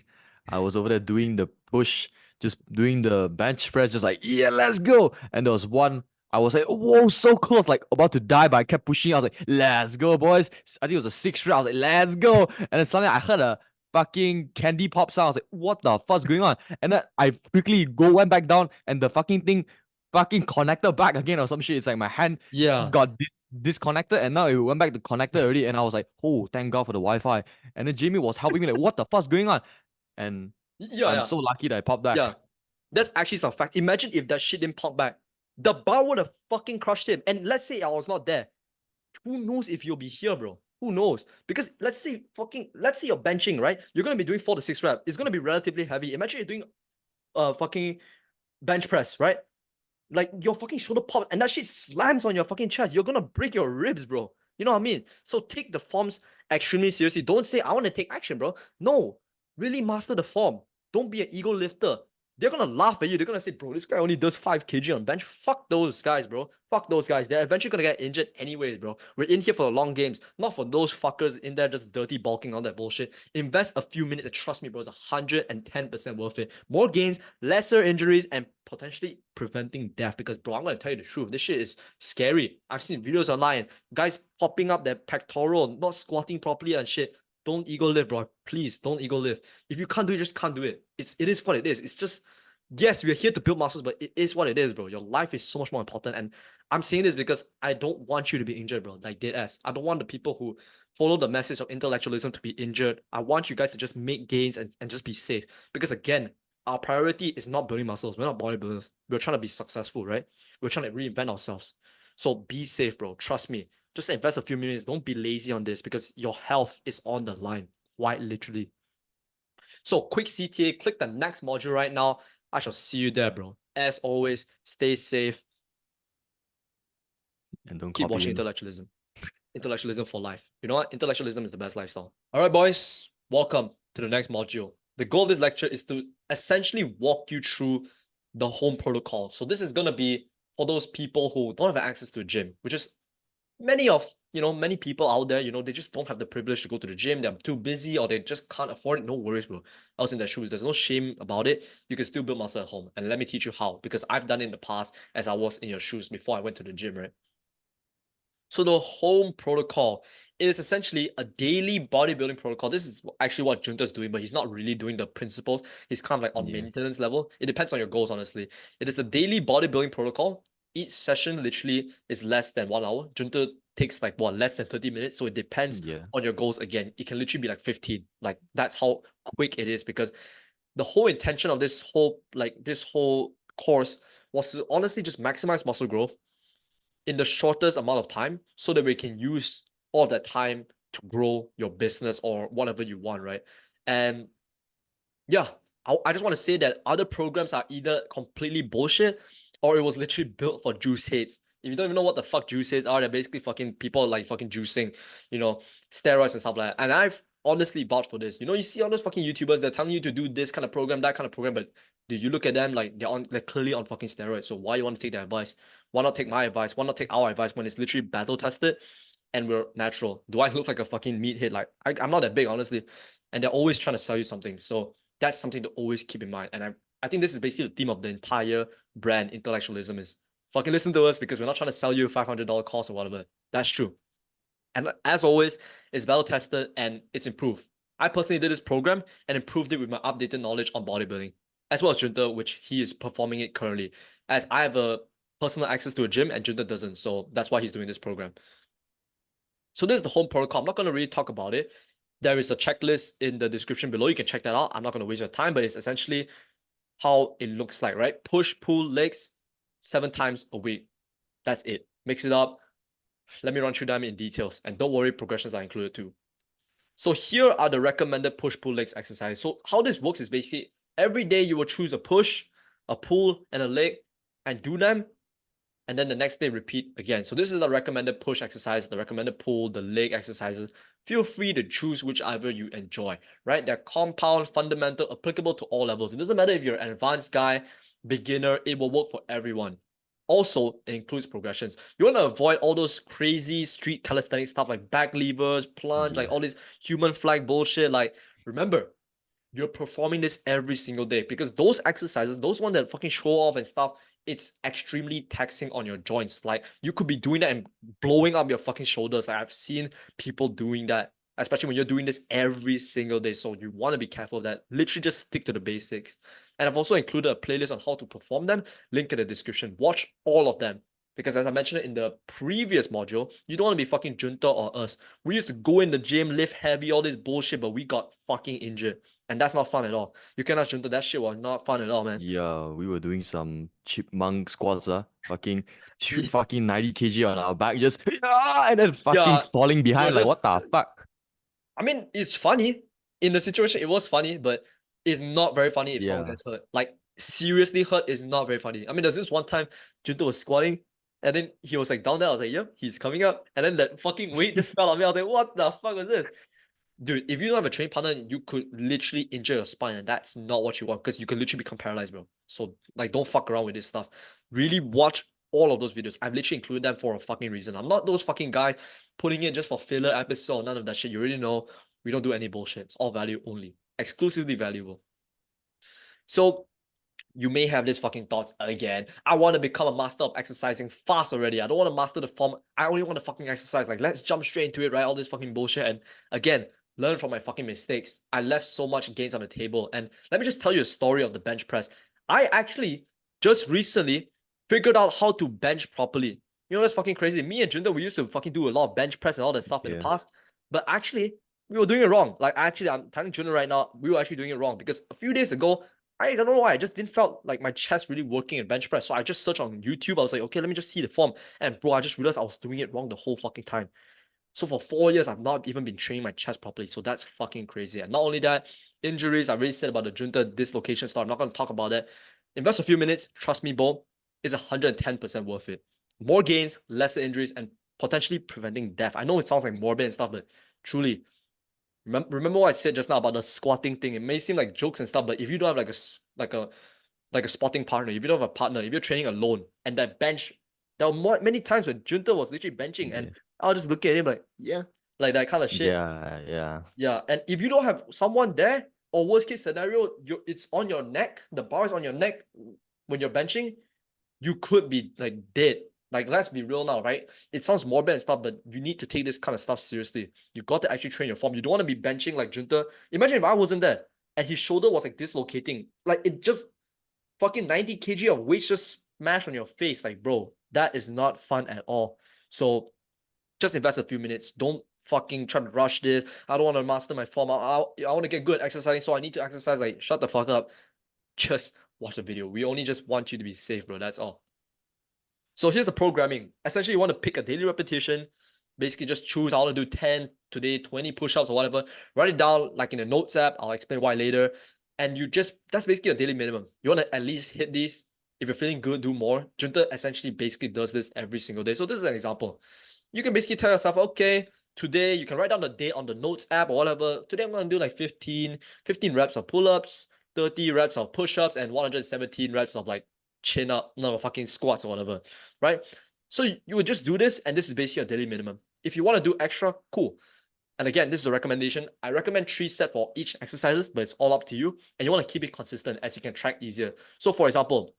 I was over there doing the push, just doing the bench press, just like, yeah, let's go. And there was one, I was like, whoa, so close, like about to die, but I kept pushing. I was like, let's go, boys. I think it was a 6th rep. I was like, let's go. And then suddenly I heard a fucking candy pop sound. I was like, what the fuck's going on? And then I quickly went back down, and the fucking thing fucking connected back again or some shit. It's like my hand got disconnected, and now it went back to connected already. And I was like, oh, thank God for the Wi-Fi. And then Jamie was helping me, like, what the fuck's going on? And I'm so lucky that I popped back. Yeah, that's actually some fact. Imagine if that shit didn't pop back. The bar would have fucking crushed him. And let's say I was not there. Who knows if you'll be here, bro? Who knows? Because let's say you're benching, right? You're gonna be doing 4 to 6 reps. It's gonna be relatively heavy. Imagine you're doing fucking bench press, right? Like your fucking shoulder pops and that shit slams on your fucking chest. You're gonna break your ribs, bro. You know what I mean? So take the forms extremely seriously. Don't say I want to take action, bro. No, really master the form. Don't be an ego lifter. they're gonna laugh at you. They're gonna say, bro, this guy only does 5 kg on bench. Fuck those guys, bro. Fuck those guys. They're eventually gonna get injured anyways, bro. We're in here for the long games, not for those fuckers in there just dirty bulking, all that bullshit. Invest a few minutes and trust me, bro, it's 110% worth it. More gains, lesser injuries, and potentially preventing death. Because, bro, I'm gonna tell you the truth. This shit is scary. I've seen videos online, guys popping up their pectoral, not squatting properly and shit. Don't ego lift, bro. Please don't ego lift. If you can't do it, just can't do it. It is what it is. It's just, yes, we're here to build muscles, but it is what it is, bro. Your life is so much more important. And I'm saying this because I don't want you to be injured, bro. Like dead ass. I don't want the people who follow the message of intellectualism to be injured. I want you guys to just make gains and just be safe. Because again, our priority is not building muscles. We're not bodybuilders. We're trying to be successful, right? We're trying to reinvent ourselves. So be safe, bro. Trust me. Just invest a few minutes. Don't be lazy on this because your health is on the line, quite literally. So quick CTA, click the next module right now. I shall see you there, bro. As always, stay safe. And don't Keep copy watching him. intellectualism. Intellectualism for life. You know what? Intellectualism is the best lifestyle. All right, boys. Welcome to the next module. The goal of this lecture is to essentially walk you through the home protocol. So this is going to be for those people who don't have access to a gym, which is many people out there, they just don't have the privilege to go to the gym. They're too busy or they just can't afford it. No worries, bro. I was in their shoes. There's no shame about it. You can still build muscle at home. And let me teach you how, because I've done it in the past as I was in your shoes before I went to the gym, right? So the home protocol is essentially a daily bodybuilding protocol. This is actually what Junta's doing, but he's not really doing the principles. He's kind of like on Yeah. maintenance level. It depends on your goals, honestly. It is a daily bodybuilding protocol. Each session literally is less than 1 hour. Junta takes like less than 30 minutes. So it depends Yeah. on your goals again. It can literally be like 15. Like that's how quick it is, because the whole intention of this whole course was to honestly just maximize muscle growth in the shortest amount of time so that we can use all of that time to grow your business or whatever you want, right? And yeah, I just want to say that other programs are either completely bullshit or it was literally built for juice heads. If you don't even know what the fuck juice heads are, they're basically fucking people like fucking juicing, steroids and stuff like that. And I've honestly vouched for this. You see all those fucking YouTubers, they're telling you to do this kind of program, that kind of program, but do you look at them like they're clearly on fucking steroids? So why you want to take their advice? Why not take my advice? Why not take our advice when it's literally battle tested and we're natural? Do I look like a fucking meathead? Like I'm not that big, honestly. And they're always trying to sell you something. So that's something to always keep in mind. And I think this is basically the theme of the entire brand intellectualism is fucking listen to us because we're not trying to sell you a $500 course or whatever. That's true. And as always, it's battle tested and it's improved. I personally did this program and improved it with my updated knowledge on bodybuilding, as well as Junta, which he is performing it currently, as I have a personal access to a gym and Junta doesn't. So that's why he's doing this program. So this is the home protocol. I'm not going to really talk about it. There is a checklist in the description below. You can check that out. I'm not going to waste your time, but it's essentially how it looks like, right? Push, pull, legs, 7 times a week. That's it. Mix it up. Let me run through them in details. And don't worry, progressions are included too. So here are the recommended push, pull, legs exercise. So how this works is basically every day you will choose a push, a pull, and a leg and do them. And then the next day repeat again. So this is the recommended push exercise, the recommended pull, the leg exercises. Feel free to choose whichever you enjoy, right? They're compound, fundamental, applicable to all levels. It doesn't matter if you're an advanced guy, beginner, it will work for everyone. Also, it includes progressions. You want to avoid all those crazy street calisthenics stuff like back levers, plunge, like all this human flag bullshit. Like, remember, you're performing this every single day because those exercises, those ones that fucking show off and stuff, it's extremely taxing on your joints. Like you could be doing that and blowing up your fucking shoulders. Like, I've seen people doing that, especially when you're doing this every single day. So you want to be careful of that. Literally just stick to the basics. And I've also included a playlist on how to perform them. Link in the description. Watch all of them. Because as I mentioned in the previous module, you don't want to be fucking Junta or us. We used to go in the gym, lift heavy, all this bullshit, but we got fucking injured. And that's not fun at all. You cannot Junta, that shit was not fun at all, man. Yeah, we were doing some chipmunk squats, fucking fucking 90 kg on our back, just and then fucking Yeah, falling you're behind. Like, what just, the fuck? I mean, it's funny. In the situation, it was funny, but it's not very funny if someone Yeah. gets hurt. Like, seriously hurt is not very funny. I mean, there's this one time Junta was squatting, and then he was like down there. I was like, yep, he's coming up. And then that fucking weight just fell on me. I was like, what the fuck was this? dude, if you don't have a training partner, you could literally injure your spine, and that's not what you want because you could literally become paralyzed, bro. So like, don't fuck around with this stuff. Really watch all of those videos. I've literally included them for a fucking reason. I'm not those fucking guy putting it just for filler episode. None of that shit. You already know we don't do any bullshit. It's all value only, exclusively valuable. So you may have this fucking thoughts again. I want to become a master of exercising fast already. I don't want to master the form. I only want to fucking exercise. Like, let's jump straight into it, right? All this fucking bullshit. And again, learn from my fucking mistakes. I left so much gains on the table. And let me just tell you a story of the bench press. I actually just recently figured out how to bench properly. You know, that's fucking crazy. Me and Jinder, we used to fucking do a lot of bench press and all that stuff in the Yeah. past. But actually, we were doing it wrong. Like, actually, I'm telling Jinder right now, we were actually doing it wrong because a few days ago, I don't know why. I just didn't felt like my chest really working in bench press. So I just searched on YouTube. I was like, okay, let me just see the form. And bro, I just realized I was doing it wrong the whole fucking time. So for 4 years, I've not even been training my chest properly. So that's fucking crazy. And not only that, injuries, I already said about the junta dislocation stuff. I'm not going to talk about that. Invest a few minutes. Trust me, bro. It's 110% worth it. More gains, lesser injuries, and potentially preventing death. I know it sounds like morbid and stuff, but truly, remember what I said just now about the squatting thing? It may seem like jokes and stuff, but if you don't have like a spotting partner, if you don't have a partner, if you're training alone, and that bench, there were many times when Junta was literally benching, and I'll just look at him like, yeah, like that kind of shit. Yeah. Yeah, and if you don't have someone there, or worst case scenario, it's on your neck, the bar is on your neck when you're benching, you could be like dead. Like, let's be real now, right? It sounds morbid and stuff, but you need to take this kind of stuff seriously. You got to actually train your form. You don't want to be benching like Junta. Imagine if I wasn't there and his shoulder was like dislocating. Like, it just fucking 90 kg of weight just smash on your face. Like, bro, that is not fun at all. So just invest a few minutes. Don't fucking try to rush this. I don't want to master my form. I want to get good at exercising, so I need to exercise. Like, shut the fuck up. Just watch the video. We only just want you to be safe, bro. That's all. So here's the programming. Essentially, you want to pick a daily repetition. Basically, just choose, I want to do 10 today, 20 push-ups or whatever. Write it down like in the notes app. I'll explain why later. And that's basically a daily minimum. You want to at least hit these. If you're feeling good, do more. Junta essentially basically does this every single day. So this is an example. You can basically tell yourself, okay, today you can write down the date on the notes app or whatever. Today I'm going to do like 15 reps of pull-ups, 30 reps of push-ups, and 117 reps of like chin up, no fucking squats or whatever, right? So you would just do this, and this is basically a daily minimum. If you want to do extra, cool. And again, this is a recommendation. I recommend 3 sets for each exercises, but it's all up to you. And you want to keep it consistent as you can track easier. So for example,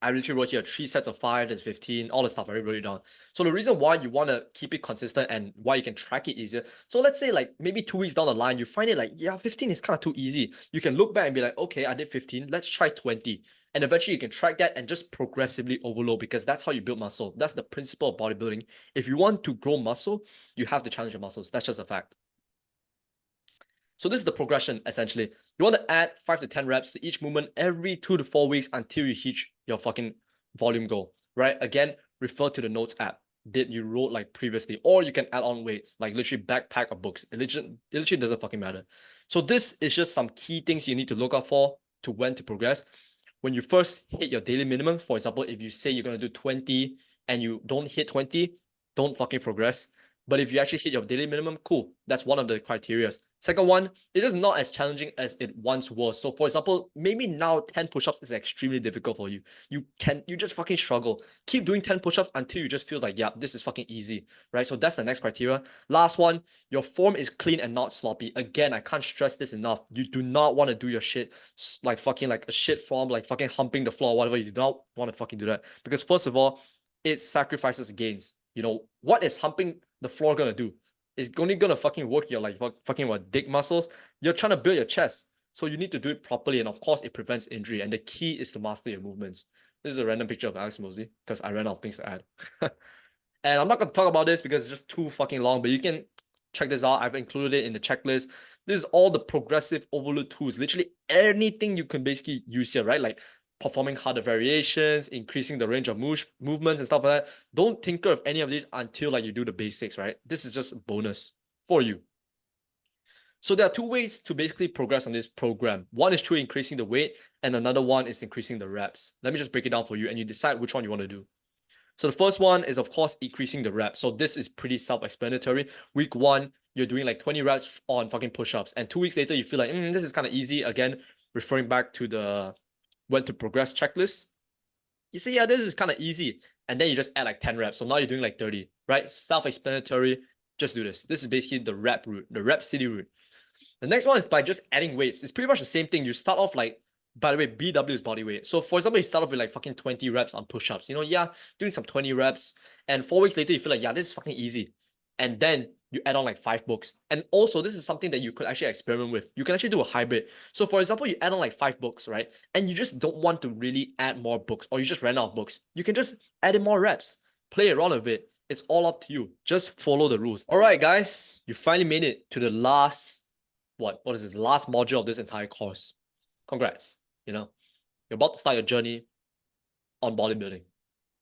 I literally wrote here 3 sets of 5, that's 15, all the stuff I wrote it down. So the reason why you want to keep it consistent and why you can track it easier. So let's say like maybe 2 weeks down the line, you find it like, yeah, 15 is kind of too easy. You can look back and be like, okay, I did 15, let's try 20. And eventually you can track that and just progressively overload, because that's how you build muscle. That's the principle of bodybuilding. If you want to grow muscle, you have to challenge your muscles. That's just a fact. So this is the progression, essentially. You want to add 5 to 10 reps to each movement every 2 to 4 weeks until you hit your fucking volume goal, right? Again, refer to the notes app that you wrote like previously, or you can add on weights, like literally backpack or books. It literally doesn't fucking matter. So this is just some key things you need to look out for to when to progress. When you first hit your daily minimum, for example, if you say you're going to do 20 and you don't hit 20, don't fucking progress. But if you actually hit your daily minimum, cool. That's one of the criteria. Second one, it is not as challenging as it once was. So for example, maybe now 10 push-ups is extremely difficult for you. You just fucking struggle. Keep doing 10 push-ups until you just feel like, yeah, this is fucking easy, right? So that's the next criteria. Last one, your form is clean and not sloppy. Again, I can't stress this enough. You do not want to do your shit like fucking like a shit form, like fucking humping the floor or whatever. You do not want to fucking do that. Because first of all, it sacrifices gains. You know, what is humping the floor gonna do? It's only gonna fucking work your like fucking what dick muscles. You're trying to build your chest, so you need to do it properly, and of course, it prevents injury. And the key is to master your movements. This is a random picture of Alex Mosley because I ran out of things to add. And I'm not gonna talk about this because it's just too fucking long. But you can check this out. I've included it in the checklist. This is all the progressive overload tools. Literally anything you can basically use here, right? Like performing harder variations, increasing the range of movements and stuff like that. Don't tinker with any of these until like you do the basics, right? This is just a bonus for you. So there are 2 ways to basically progress on this program. One is through increasing the weight, and another one is increasing the reps. Let me just break it down for you, and you decide which one you want to do. So the first one is, of course, increasing the reps. So this is pretty self-explanatory. Week 1, you're doing like 20 reps on fucking push-ups, and 2 weeks later you feel like this is kind of easy. Again, referring back to the when to progress checklist, you say, yeah, this is kind of easy, and then you just add like 10 reps. So now you're doing like 30, right? Self-explanatory. Just do this. This is basically the rep route, the rep city route. The next one is by just adding weights. It's pretty much the same thing. You start off like, by the way, BW is body weight. So for example, you start off with like fucking 20 reps on push-ups. Yeah, doing some 20 reps. And 4 weeks later, you feel like, yeah, this is fucking easy. And then you add on like 5 books. And also, this is something that you could actually experiment with. You can actually do a hybrid. So for example, you add on like 5 books, right? And you just don't want to really add more books, or you just ran out of books. You can just add in more reps, play around with it. It's all up to you. Just follow the rules. All right, guys, you finally made it to the last, what is this? Last module of this entire course. Congrats. You're about to start your journey on bodybuilding.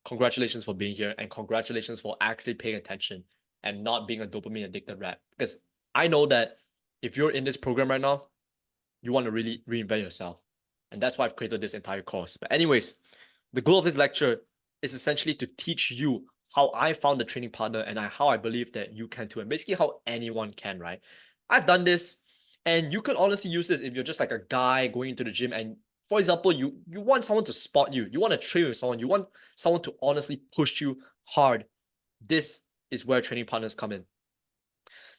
Congratulations for being here, and congratulations for actually paying attention and not being a dopamine addicted rat. Because I know that if you're in this program right now, you want to really reinvent yourself. And that's why I've created this entire course. But anyways, the goal of this lecture is essentially to teach you how I found the training partner, and how I believe that you can too, and basically how anyone can, right? I've done this, and you could honestly use this if you're just like a guy going into the gym, and for example, you want someone to spot you, you want to train with someone, you want someone to honestly push you hard. This is where training partners come in.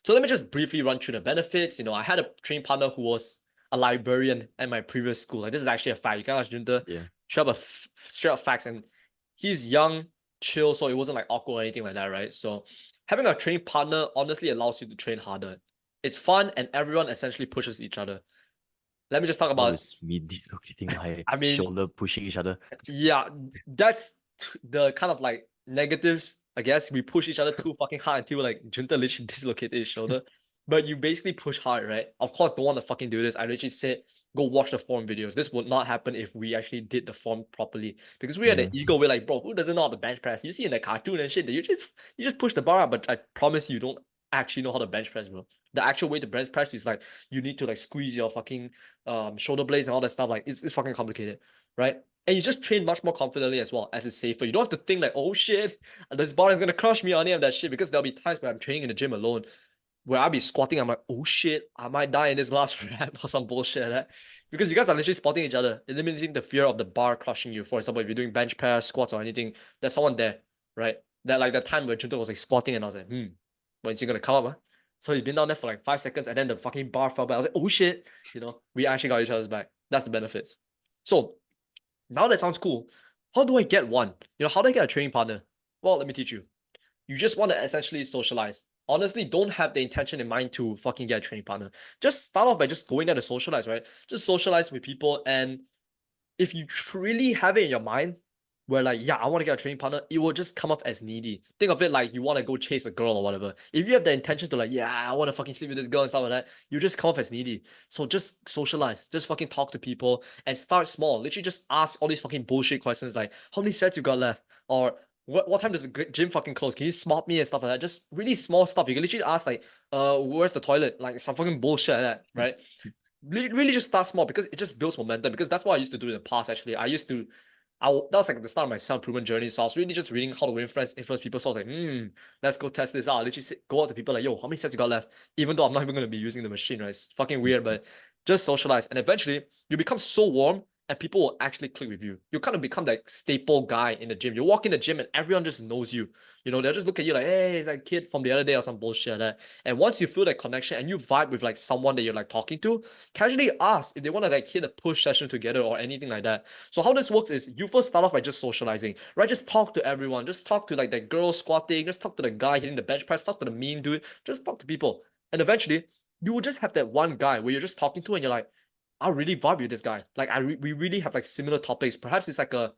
So let me just briefly run through the benefits. I had a training partner who was a librarian at my previous school. Like, this is actually a fact. You can ask Junta. Yeah. Straight up facts. And he's young, chill, so it wasn't like awkward or anything like that, right? So having a training partner honestly allows you to train harder. It's fun, and everyone essentially pushes each other. Let me just talk What about, is me dislocating my I mean, shoulder, pushing each other? yeah, that's the kind of like negatives, I guess. We push each other too fucking hard until like Junta literally dislocated his shoulder. But you basically push hard, right? Of course, don't want to fucking do this. I literally said, go watch the form videos. This would not happen if we actually did the form properly. Because we had an ego. We're like, bro, who doesn't know how to bench press? You see in the cartoon and shit, you just push the bar up, but I promise you don't actually know how to bench press, bro. The actual way to bench press is like you need to like squeeze your fucking shoulder blades and all that stuff. Like it's fucking complicated, right? And you just train much more confidently as well, as it's safer. You don't have to think like, oh shit, this bar is gonna crush me or any of that shit, because there'll be times where I'm training in the gym alone where I'll be squatting, I'm like, oh shit, I might die in this last rep or some bullshit like that. Because you guys are literally spotting each other, eliminating the fear of the bar crushing you. For example, if you're doing bench press, squats, or anything, there's someone there, right? That like that time where Junto was like squatting, and I was like, when's he gonna come up? Huh? So he's been down there for like 5 seconds, and then the fucking bar fell back. I was like, oh shit, we actually got each other's back. That's the benefits. So now that sounds cool. How do I get one? How do I get a training partner? Well, let me teach you. You just want to essentially socialize. Honestly, don't have the intention in mind to fucking get a training partner. Just start off by just going there to socialize, right? Just socialize with people. And if you really have it in your mind where like, yeah, I want to get a training partner, it will just come off as needy. Think of it like you want to go chase a girl or whatever. If you have the intention to like, yeah, I want to fucking sleep with this girl and stuff like that, you just come off as needy. So just socialize, just fucking talk to people and start small. Literally just ask all these fucking bullshit questions like, how many sets you got left? Or what time does the gym fucking close? Can you smart me and stuff like that? Just really small stuff. You can literally ask like, where's the toilet? Like some fucking bullshit like that, right? Really just start small, because it just builds momentum. Because that's what I used to do in the past. Actually, that was like the start of my self-improvement journey. So I was really just reading how to influence people. So I was like, let's go test this out. I literally go out to people like, yo, how many sets you got left? Even though I'm not even going to be using the machine, right? It's fucking weird, but just socialize. And eventually you become so warm, and people will actually click with you. You kind of become that staple guy in the gym. You walk in the gym and everyone just knows you. They'll just look at you like, hey, it's that kid from the other day or some bullshit like that. And once you feel that connection and you vibe with like someone that you're like talking to, casually ask if they want to like hit a push session together or anything like that. So how this works is you first start off by just socializing, right? Just talk to everyone. Just talk to like that girl squatting. Just talk to the guy hitting the bench press. Talk to the mean dude. Just talk to people. And eventually you will just have that one guy where you're just talking to and you're like, I really vibe with this guy. Like we really have like similar topics. Perhaps it's like a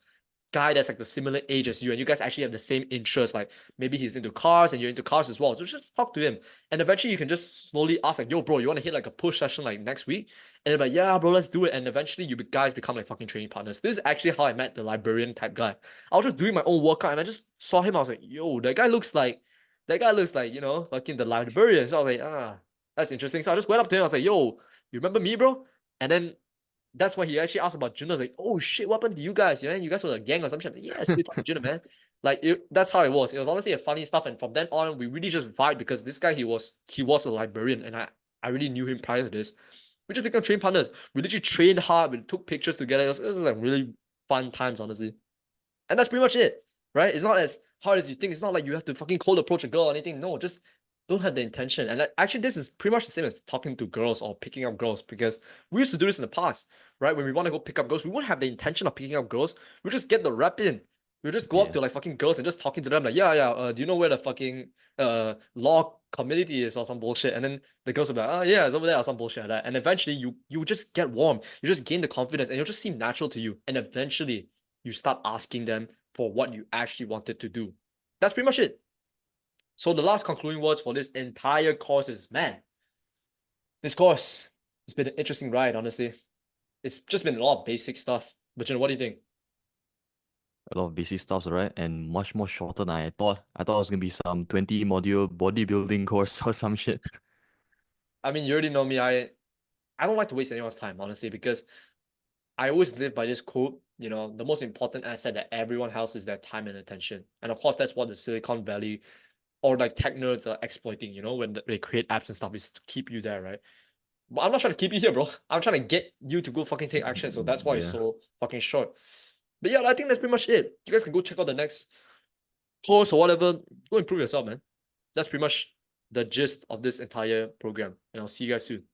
guy that's like the similar age as you, and you guys actually have the same interests. Like maybe he's into cars and you're into cars as well. So just talk to him, and eventually you can just slowly ask like, yo, bro, you want to hit like a push session like next week? And they're like, yeah, bro, let's do it. And eventually you guys become like fucking training partners. This is actually how I met the librarian type guy. I was just doing my own workout and I just saw him. I was like, yo, that guy looks like fucking the librarian. So I was like, that's interesting. So I just went up to him. I was like, yo, you remember me, bro? And then that's when he actually asked about Juno. I was like, oh shit, what happened to you guys? You guys were a gang or some shit. I was like, yeah, still talking to Juno, man. Like that's how it was. It was honestly a funny stuff, and from then on, we really just vibed because this guy he was a librarian, and I really knew him prior to this. We just became train partners. We literally trained hard. We took pictures together. It was like really fun times, honestly. And that's pretty much it, right? It's not as hard as you think. It's not like you have to fucking cold approach a girl or anything. No, just don't have the intention. And actually, this is pretty much the same as talking to girls or picking up girls because we used to do this in the past, right? When we want to go pick up girls, we wouldn't have the intention of picking up girls. We just get the rep in. We just go up Yeah. to like fucking girls and just talking to them like, yeah, do you know where the fucking law community is or some bullshit? And then the girls will be like, oh yeah, it's over there or some bullshit like that. And eventually you just get warm. You just gain the confidence and it'll just seem natural to you. And eventually you start asking them for what you actually wanted to do. That's pretty much it. So the last concluding words for this entire course is, man, this course has been an interesting ride, honestly. It's just been a lot of basic stuff. But what do you think? A lot of basic stuff, right? And much more shorter than I thought. I thought it was gonna be some 20 module bodybuilding course or some shit. I mean, you already know me. I don't like to waste anyone's time, honestly, because I always live by this quote, the most important asset that everyone has is their time and attention. And of course, that's what the Silicon Valley or like tech nerds are exploiting, when they create apps and stuff, is to keep you there, right? But I'm not trying to keep you here, bro. I'm trying to get you to go fucking take action. So that's why it's Yeah. so fucking short. But yeah, I think that's pretty much it. You guys can go check out the next course or whatever. Go improve yourself, man. That's pretty much the gist of this entire program. And I'll see you guys soon.